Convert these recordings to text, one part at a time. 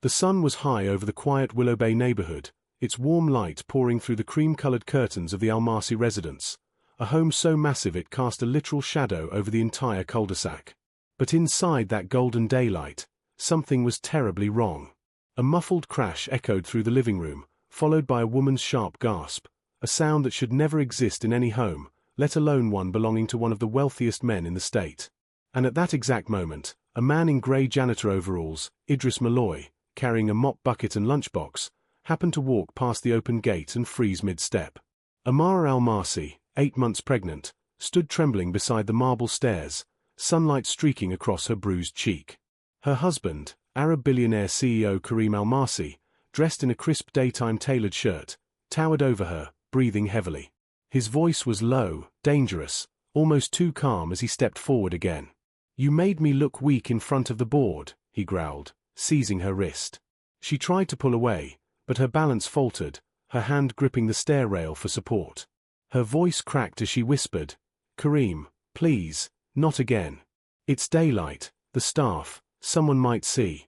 The sun was high over the quiet Willow Bay neighborhood, its warm light pouring through the cream-colored curtains of the Almasi residence, a home so massive it cast a literal shadow over the entire cul-de-sac. But inside that golden daylight, something was terribly wrong. A muffled crash echoed through the living room, followed by a woman's sharp gasp, a sound that should never exist in any home, let alone one belonging to one of the wealthiest men in the state. And at that exact moment, a man in grey janitor overalls, Idris Malloy, carrying a mop bucket and lunchbox, happened to walk past the open gate and freeze mid-step. Amarah Almasi, 8 months pregnant, stood trembling beside the marble stairs, sunlight streaking across her bruised cheek. Her husband, arabbillionaire CEO Kareem Almasi, dressed in a crisp daytime tailored shirt, towered over her, breathing heavily. His voice was low, dangerous, almost too calm as he stepped forward again. "You made me look weak in front of the board," he growled, seizing her wrist. She tried to pull away, but her balance faltered, her hand gripping the stair rail for support. Her voice cracked as she whispered, "Kareem, please, not again. It's daylight, the staff, someone might see."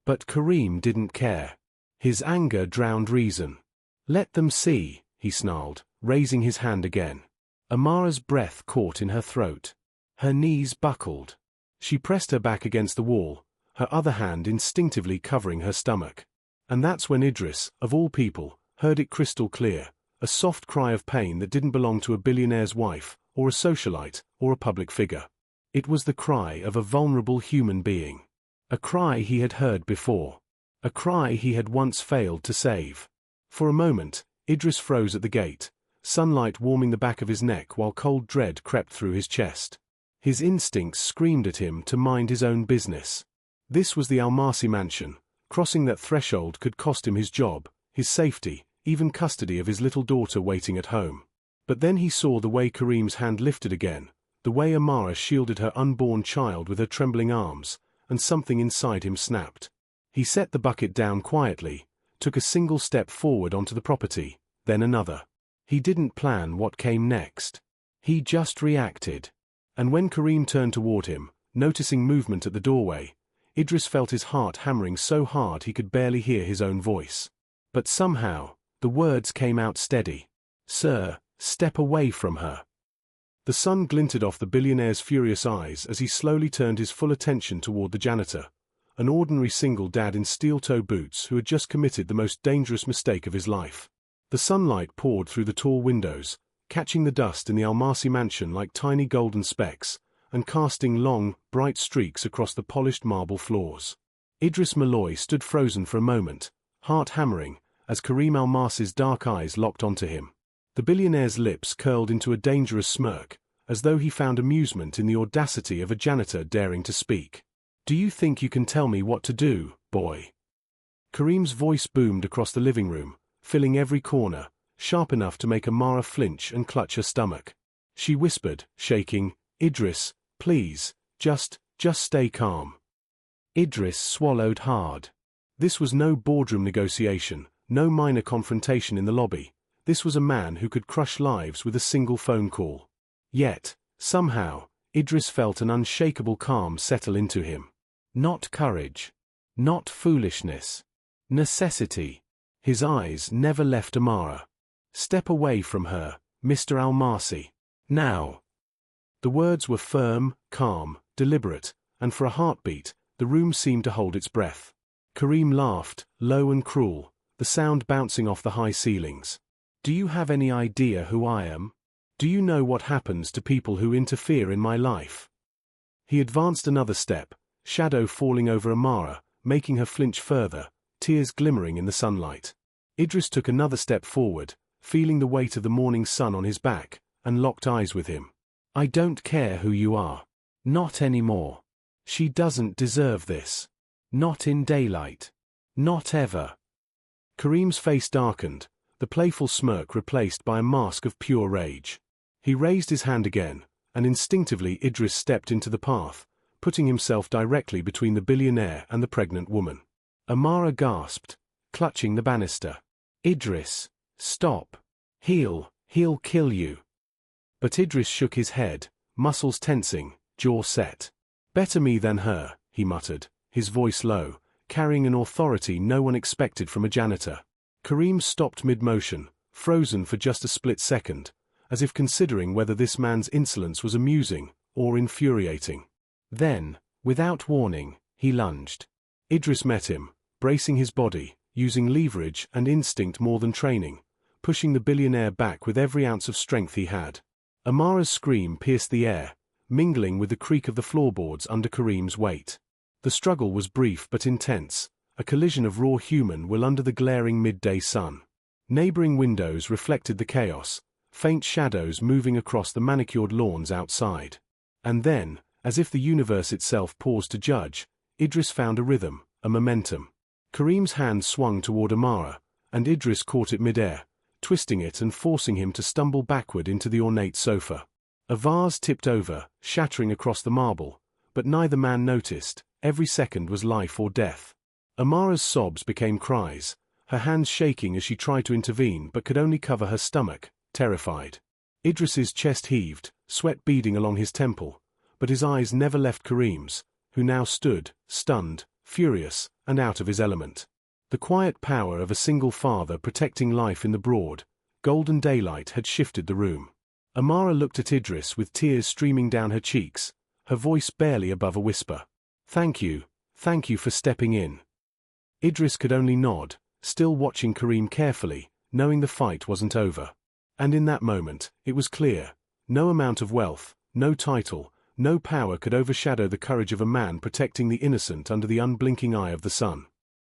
But Kareem didn't care. His anger drowned reason. "Let them see," he snarled, raising his hand again. Amarah's breath caught in her throat. Her knees buckled. She pressed her back against the wall, her other hand instinctively covering her stomach. And that's when Idris, of all people, heard it crystal clear, a soft cry of pain that didn't belong to a billionaire's wife, or a socialite, or a public figure. It was the cry of a vulnerable human being. A cry he had heard before. A cry he had once failed to save. For a moment, Idris froze at the gate, sunlight warming the back of his neck while cold dread crept through his chest. His instincts screamed at him to mind his own business. This was the Almasi mansion. Crossing that threshold could cost him his job, his safety, even custody of his little daughter waiting at home. But then he saw the way Kareem's hand lifted again, the way Amarah shielded her unborn child with her trembling arms, and something inside him snapped. He set the bucket down quietly, took a single step forward onto the property, then another. He didn't plan what came next. He just reacted. And when Kareem turned toward him, noticing movement at the doorway, Idris felt his heart hammering so hard he could barely hear his own voice. But somehow, the words came out steady. "Sir, step away from her." The sun glinted off the billionaire's furious eyes as he slowly turned his full attention toward the janitor, an ordinary single dad in steel-toe boots who had just committed the most dangerous mistake of his life. The sunlight poured through the tall windows, catching the dust in the Almasi mansion like tiny golden specks, and casting long, bright streaks across the polished marble floors. Idris Malloy stood frozen for a moment, heart hammering, as Kareem Almasi's dark eyes locked onto him. The billionaire's lips curled into a dangerous smirk, as though he found amusement in the audacity of a janitor daring to speak. "Do you think you can tell me what to do, boy?" Kareem's voice boomed across the living room, filling every corner, sharp enough to make Amarah flinch and clutch her stomach. She whispered, shaking, "Idris, please, just stay calm." Idris swallowed hard. This was no boardroom negotiation, no minor confrontation in the lobby. This was a man who could crush lives with a single phone call. Yet, somehow, Idris felt an unshakable calm settle into him. Not courage. Not foolishness. Necessity. His eyes never left Amarah. "Step away from her, Mr. Almasi. Now." The words were firm, calm, deliberate, and for a heartbeat, the room seemed to hold its breath. Kareem laughed, low and cruel, the sound bouncing off the high ceilings. "Do you have any idea who I am? Do you know what happens to people who interfere in my life?" He advanced another step, shadow falling over Amarah, making her flinch further, tears glimmering in the sunlight. Idris took another step forward, feeling the weight of the morning sun on his back, and locked eyes with him. "I don't care who you are. Not anymore. She doesn't deserve this. Not in daylight. Not ever." Kareem's face darkened, the playful smirk replaced by a mask of pure rage. He raised his hand again, and instinctively Idris stepped into the path, putting himself directly between the billionaire and the pregnant woman. Amarah gasped, clutching the banister. "Idris, stop. He'll kill you." But Idris shook his head, muscles tensing, jaw set. "Better me than her," he muttered, his voice low, carrying an authority no one expected from a janitor. Kareem stopped mid-motion, frozen for just a split second, as if considering whether this man's insolence was amusing or infuriating. Then, without warning, he lunged. Idris met him, bracing his body, using leverage and instinct more than training, pushing the billionaire back with every ounce of strength he had. Amarah's scream pierced the air, mingling with the creak of the floorboards under Kareem's weight. The struggle was brief but intense, a collision of raw human will under the glaring midday sun. Neighboring windows reflected the chaos, faint shadows moving across the manicured lawns outside. And then, as if the universe itself paused to judge, Idris found a rhythm, a momentum. Kareem's hand swung toward Amarah, and Idris caught it midair, twisting it and forcing him to stumble backward into the ornate sofa. A vase tipped over, shattering across the marble, but neither man noticed. Every second was life or death. Amarah's sobs became cries, her hands shaking as she tried to intervene but could only cover her stomach, terrified. Idris's chest heaved, sweat beading along his temple, but his eyes never left Kareem's, who now stood, stunned, furious, and out of his element. The quiet power of a single father protecting life in the broad, golden daylight had shifted the room. Amarah looked at Idris with tears streaming down her cheeks, her voice barely above a whisper. Thank you for stepping in." Idris could only nod, still watching Kareem carefully, knowing the fight wasn't over. And in that moment, it was clear, no amount of wealth, no title, no power could overshadow the courage of a man protecting the innocent under the unblinking eye of the sun.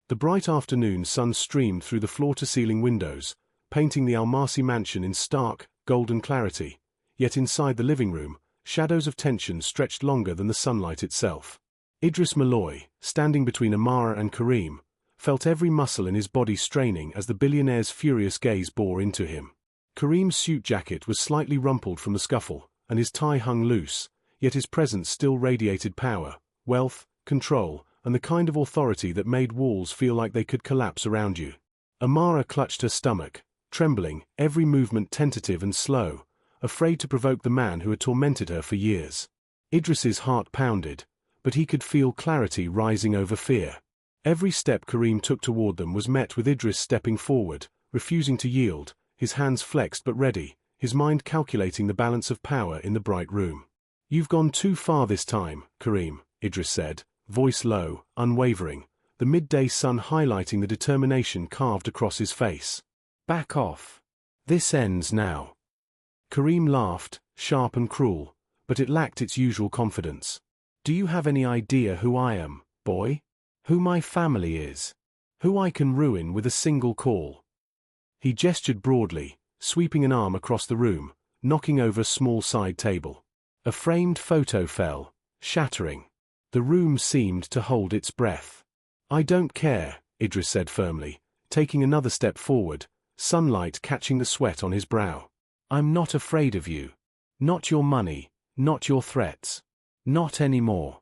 The bright afternoon sun streamed through the floor-to-ceiling windows, painting the Almasi mansion in stark, golden clarity, yet inside the living room, shadows of tension stretched longer than the sunlight itself. Idris Malloy, standing between Amarah and Kareem, felt every muscle in his body straining as the billionaire's furious gaze bore into him. Kareem's suit jacket was slightly rumpled from the scuffle, and his tie hung loose, yet his presence still radiated power, wealth, control, and the kind of authority that made walls feel like they could collapse around you. Amarah clutched her stomach, trembling, every movement tentative and slow, afraid to provoke the man who had tormented her for years. Idris's heart pounded, but he could feel clarity rising over fear. Every step Kareem took toward them was met with Idris stepping forward, refusing to yield, his hands flexed but ready, his mind calculating the balance of power in the bright room. "You've gone too far this time, Kareem," Idris said, voice low, unwavering, the midday sun highlighting the determination carved across his face. "Back off. This ends now." Kareem laughed, sharp and cruel, but it lacked its usual confidence. "Do you have any idea who I am, boy? Who my family is? Who I can ruin with a single call?" He gestured broadly, sweeping an arm across the room, knocking over a small side table. A framed photo fell, shattering. The room seemed to hold its breath. "I don't care," Idris said firmly, taking another step forward, sunlight catching the sweat on his brow. "I'm not afraid of you. Not your money, not your threats. Not anymore."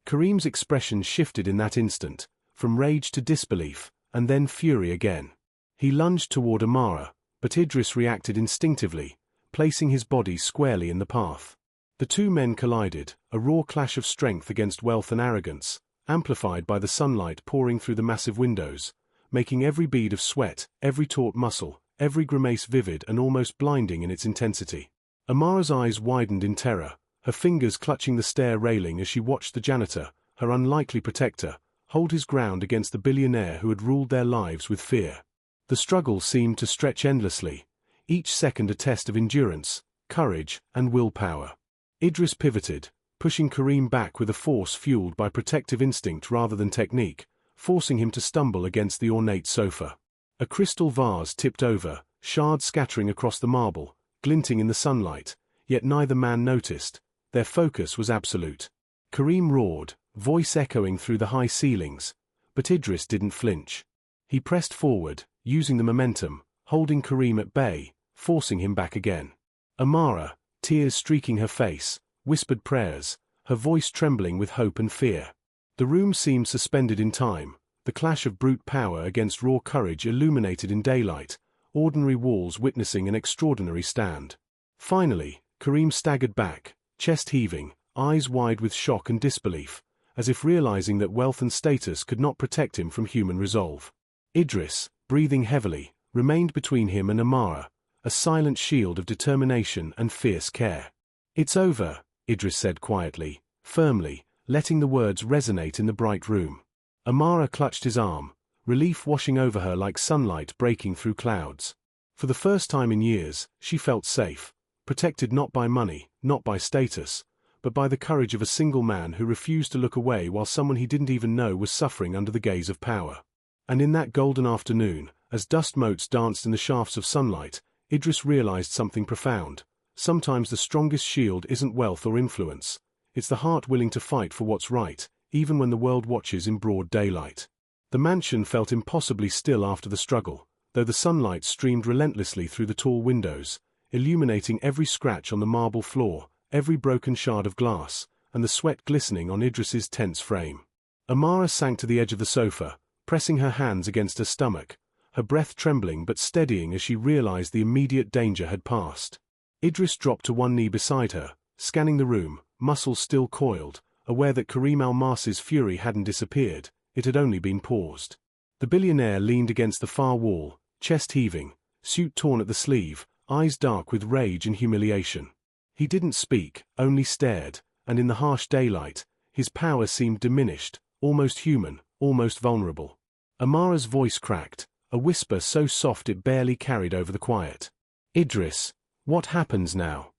Kareem's expression shifted in that instant, from rage to disbelief, and then fury again. He lunged toward Amarah, but Idris reacted instinctively, placing his body squarely in the path. The two men collided, a raw clash of strength against wealth and arrogance, amplified by the sunlight pouring through the massive windows, making every bead of sweat, every taut muscle, every grimace vivid and almost blinding in its intensity. Amarah's eyes widened in terror, her fingers clutching the stair railing as she watched the janitor, her unlikely protector, hold his ground against the billionaire who had ruled their lives with fear. The struggle seemed to stretch endlessly, each second a test of endurance, courage, and willpower. Idris pivoted, pushing Kareem back with a force fueled by protective instinct rather than technique, forcing him to stumble against the ornate sofa. A crystal vase tipped over, shards scattering across the marble, glinting in the sunlight, yet neither man noticed. Their focus was absolute. Kareem roared, voice echoing through the high ceilings, but Idris didn't flinch. He pressed forward, using the momentum, holding Kareem at bay, forcing him back again. Amarah, tears streaking her face, whispered prayers, her voice trembling with hope and fear. The room seemed suspended in time, the clash of brute power against raw courage illuminated in daylight, ordinary walls witnessing an extraordinary stand. Finally, Kareem staggered back, chest heaving, eyes wide with shock and disbelief, as if realizing that wealth and status could not protect him from human resolve. Idris, breathing heavily, remained between him and Amarah, a silent shield of determination and fierce care. "It's over," Idris said quietly, firmly, letting the words resonate in the bright room. Amarah clutched his arm, relief washing over her like sunlight breaking through clouds. For the first time in years, she felt safe, protected not by money, not by status, but by the courage of a single man who refused to look away while someone he didn't even know was suffering under the gaze of power. And in that golden afternoon, as dust motes danced in the shafts of sunlight, Idris realized something profound. Sometimes the strongest shield isn't wealth or influence. It's the heart willing to fight for what's right, even when the world watches in broad daylight. The mansion felt impossibly still after the struggle, though the sunlight streamed relentlessly through the tall windows, illuminating every scratch on the marble floor, every broken shard of glass, and the sweat glistening on Idris's tense frame. Amarah sank to the edge of the sofa, pressing her hands against her stomach, her breath trembling but steadying as she realized the immediate danger had passed. Idris dropped to one knee beside her, scanning the room, muscles still coiled, aware that Kareem Almasi's fury hadn't disappeared, it had only been paused. The billionaire leaned against the far wall, chest heaving, suit torn at the sleeve, eyes dark with rage and humiliation. He didn't speak, only stared, and in the harsh daylight, his power seemed diminished, almost human, almost vulnerable. Amarah's voice cracked, a whisper so soft it barely carried over the quiet. "Idris, what happens now?"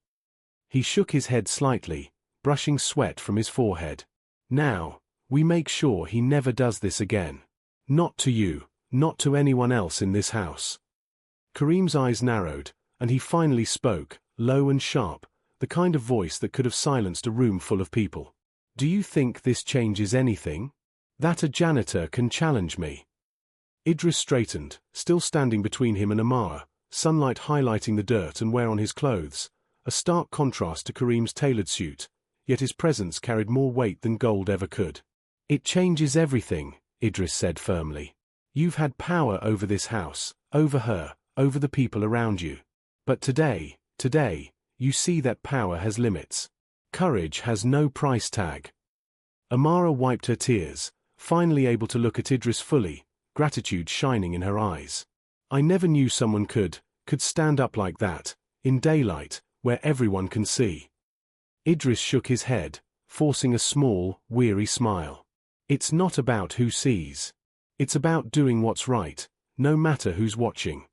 He shook his head slightly, brushing sweat from his forehead. "Now, we make sure he never does this again. Not to you, not to anyone else in this house." Kareem's eyes narrowed, and he finally spoke, low and sharp, the kind of voice that could have silenced a room full of people. "Do you think this changes anything? That a janitor can challenge me?" Idris straightened, still standing between him and Amarah, sunlight highlighting the dirt and wear on his clothes, a stark contrast to Kareem's tailored suit, yet his presence carried more weight than gold ever could. "It changes everything," Idris said firmly. "You've had power over this house, over her, over the people around you. But today, you see that power has limits. Courage has no price tag." Amarah wiped her tears, finally able to look at Idris fully, gratitude shining in her eyes. "I never knew someone could stand up like that, in daylight, where everyone can see." Idris shook his head, forcing a small, weary smile. "It's not about who sees. It's about doing what's right, no matter who's watching."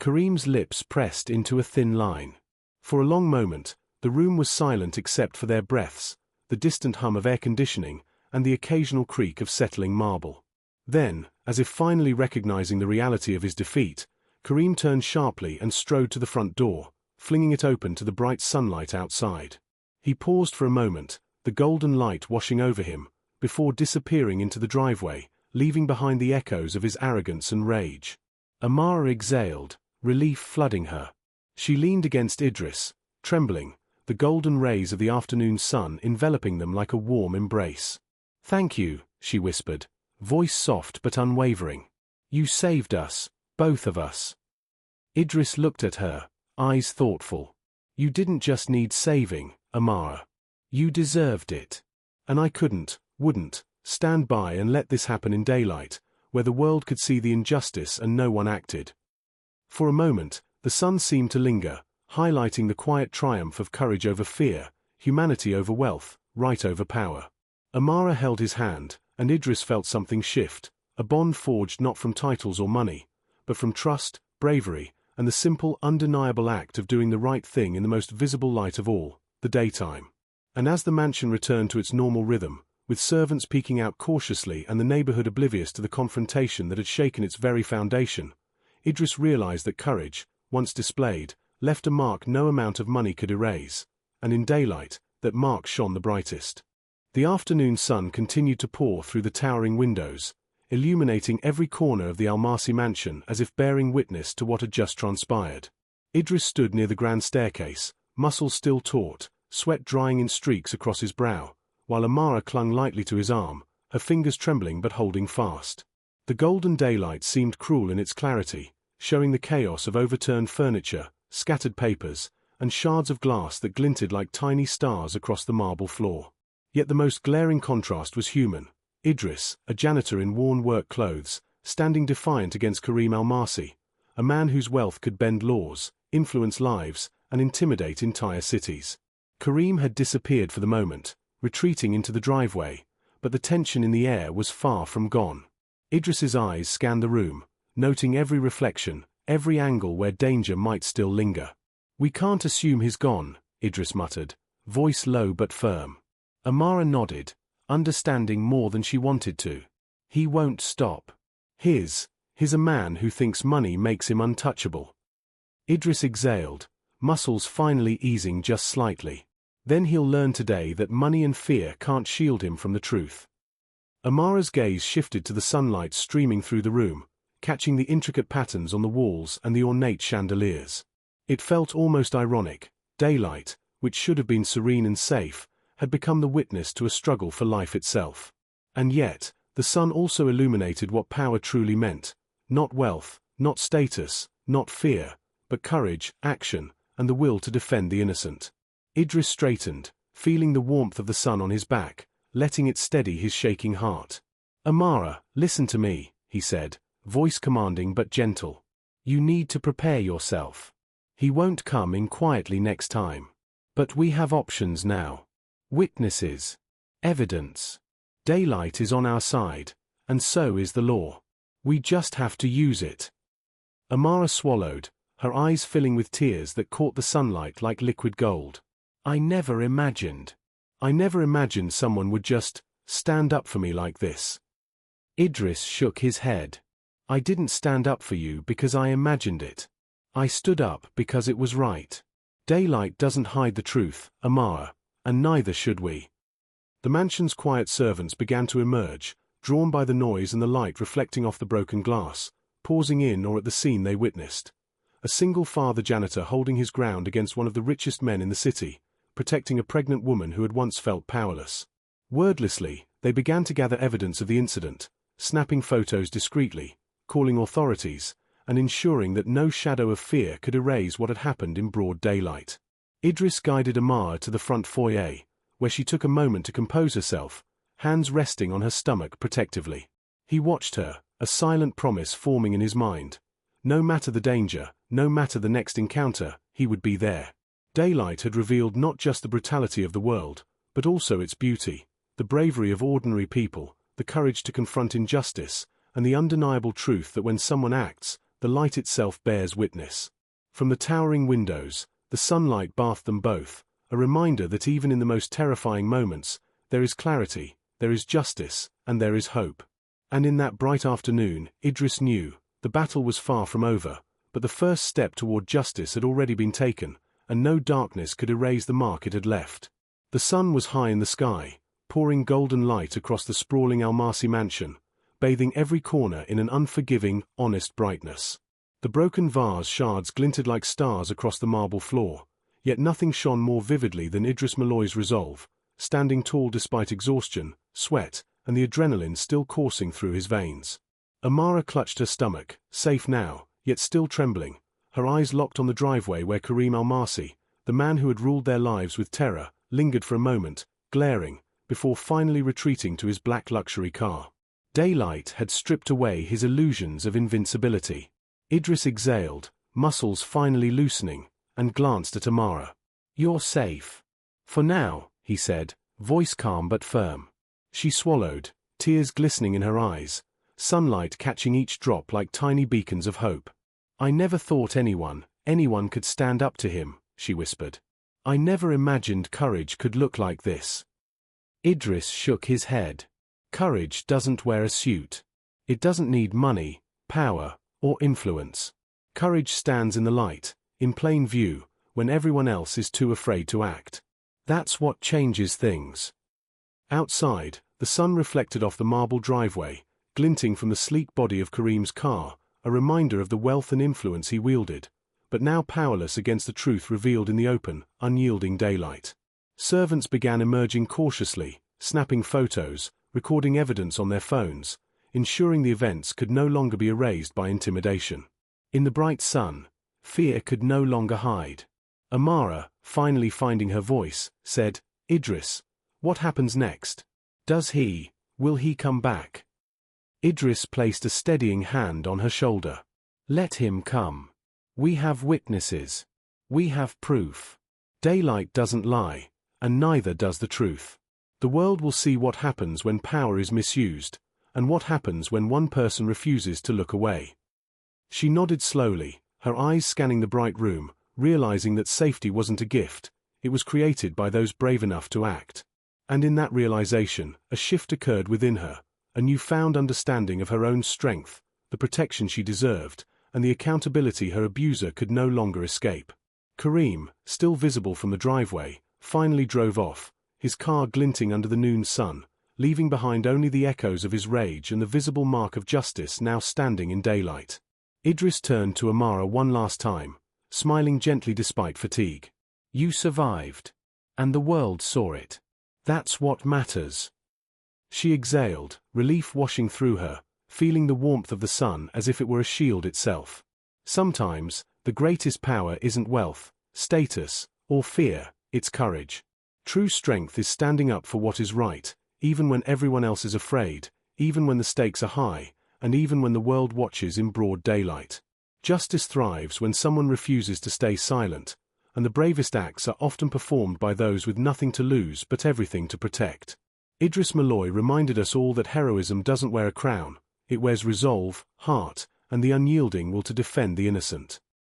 Kareem's lips pressed into a thin line. For a long moment, the room was silent except for their breaths, the distant hum of air conditioning, and the occasional creak of settling marble. Then, as if finally recognizing the reality of his defeat, Kareem turned sharply and strode to the front door, flinging it open to the bright sunlight outside. He paused for a moment, the golden light washing over him, before disappearing into the driveway, leaving behind the echoes of his arrogance and rage. Amarah exhaled, relief flooding her. She leaned against Idris, trembling, the golden rays of the afternoon sun enveloping them like a warm embrace. "Thank you," she whispered, voice soft but unwavering. "You saved us, both of us." Idris looked at her, eyes thoughtful. "You didn't just need saving, Amarah. You deserved it. And I wouldn't, stand by and let this happen in daylight, where the world could see the injustice and no one acted." For a moment, the sun seemed to linger, highlighting the quiet triumph of courage over fear, humanity over wealth, right over power. Amarah held his hand, and Idris felt something shift, a bond forged not from titles or money, but from trust, bravery, and the simple, undeniable act of doing the right thing in the most visible light of all, the daytime. And as the mansion returned to its normal rhythm, with servants peeking out cautiously and the neighborhood oblivious to the confrontation that had shaken its very foundation, Idris realized that courage, once displayed, left a mark no amount of money could erase, and in daylight, that mark shone the brightest. The afternoon sun continued to pour through the towering windows, illuminating every corner of the Almasi mansion as if bearing witness to what had just transpired. Idris stood near the grand staircase, muscles still taut, sweat drying in streaks across his brow, while Amarah clung lightly to his arm, her fingers trembling but holding fast. The golden daylight seemed cruel in its clarity, showing the chaos of overturned furniture, scattered papers, and shards of glass that glinted like tiny stars across the marble floor. Yet the most glaring contrast was human. Idris, a janitor in worn work clothes, standing defiant against Kareem Almasi, a man whose wealth could bend laws, influence lives, and intimidate entire cities. Kareem had disappeared for the moment, retreating into the driveway, but the tension in the air was far from gone. Idris's eyes scanned the room, noting every reflection, every angle where danger might still linger. "We can't assume he's gone," Idris muttered, voice low but firm. Amarah nodded, understanding more than she wanted to. "He won't stop. He's a man who thinks money makes him untouchable." Idris exhaled, muscles finally easing just slightly. "Then he'll learn today that money and fear can't shield him from the truth." Amarah's gaze shifted to the sunlight streaming through the room, catching the intricate patterns on the walls and the ornate chandeliers. It felt almost ironic. Daylight, which should have been serene and safe, had become the witness to a struggle for life itself. And yet, the sun also illuminated what power truly meant. Not wealth, not status, not fear, but courage, action, and the will to defend the innocent. Idris straightened, feeling the warmth of the sun on his back, letting it steady his shaking heart. "Amarah, listen to me," he said, voice commanding but gentle. "You need to prepare yourself. He won't come in quietly next time. But we have options now. Witnesses. Evidence. Daylight is on our side, and so is the law. We just have to use it." Amarah swallowed, her eyes filling with tears that caught the sunlight like liquid gold. I never imagined someone would just stand up for me like this." Idris shook his head. "I didn't stand up for you because I imagined it. I stood up because it was right. Daylight doesn't hide the truth, Amarah, and neither should we." The mansion's quiet servants began to emerge, drawn by the noise and the light reflecting off the broken glass, pausing in or at the scene they witnessed. A single father janitor holding his ground against one of the richest men in the city, protecting a pregnant woman who had once felt powerless. Wordlessly, they began to gather evidence of the incident, snapping photos discreetly, calling authorities, and ensuring that no shadow of fear could erase what had happened in broad daylight. Idris guided Amarah to the front foyer, where she took a moment to compose herself, hands resting on her stomach protectively. He watched her, a silent promise forming in his mind. No matter the danger, no matter the next encounter, he would be there. Daylight had revealed not just the brutality of the world, but also its beauty, the bravery of ordinary people, the courage to confront injustice, and the undeniable truth that when someone acts, the light itself bears witness. From the towering windows, the sunlight bathed them both, a reminder that even in the most terrifying moments, there is clarity, there is justice, and there is hope. And in that bright afternoon, Idris knew, the battle was far from over, but the first step toward justice had already been taken, and no darkness could erase the mark it had left. The sun was high in the sky, pouring golden light across the sprawling Almasi mansion, bathing every corner in an unforgiving, honest brightness. The broken vase shards glinted like stars across the marble floor, yet nothing shone more vividly than Idris Malloy's resolve, standing tall despite exhaustion, sweat, and the adrenaline still coursing through his veins. Amarah clutched her stomach, safe now, yet still trembling, her eyes locked on the driveway where Kareem Almasi, the man who had ruled their lives with terror, lingered for a moment, glaring, before finally retreating to his black luxury car. Daylight had stripped away his illusions of invincibility. Idris exhaled, muscles finally loosening, and glanced at Amarah. "You're safe. For now," he said, voice calm but firm. She swallowed, tears glistening in her eyes, sunlight catching each drop like tiny beacons of hope. "I never thought anyone could stand up to him," she whispered. "I never imagined courage could look like this." Idris shook his head. Courage doesn't wear a suit. It doesn't need money, power, or influence. Courage stands in the light, in plain view, when everyone else is too afraid to act. That's what changes things. Outside, the sun reflected off the marble driveway, glinting from the sleek body of Kareem's car, a reminder of the wealth and influence he wielded, but now powerless against the truth revealed in the open, unyielding daylight. Servants began emerging cautiously, snapping photos, recording evidence on their phones, ensuring the events could no longer be erased by intimidation. In the bright sun, fear could no longer hide. Amarah, finally finding her voice, said, "Idris, What happens next? Will he come back? Idris placed a steadying hand on her shoulder. Let him come. We have witnesses. We have proof. Daylight doesn't lie, and neither does the truth. The world will see what happens when power is misused, and what happens when one person refuses to look away. She nodded slowly, her eyes scanning the bright room, realizing that safety wasn't a gift, it was created by those brave enough to act. And in that realization, a shift occurred within her, a newfound understanding of her own strength, the protection she deserved, and the accountability her abuser could no longer escape. Kareem, still visible from the driveway, finally drove off, his car glinting under the noon sun, leaving behind only the echoes of his rage and the visible mark of justice now standing in daylight. Idris turned to Amarah one last time, smiling gently despite fatigue. You survived. And the world saw it. That's what matters. She exhaled, relief washing through her, feeling the warmth of the sun as if it were a shield itself. Sometimes, the greatest power isn't wealth, status, or fear, it's courage. True strength is standing up for what is right, even when everyone else is afraid, even when the stakes are high, and even when the world watches in broad daylight. Justice thrives when someone refuses to stay silent, and the bravest acts are often performed by those with nothing to lose but everything to protect. Idris Malloy reminded us all that heroism doesn't wear a crown, it wears resolve, heart, and the unyielding will to defend the innocent.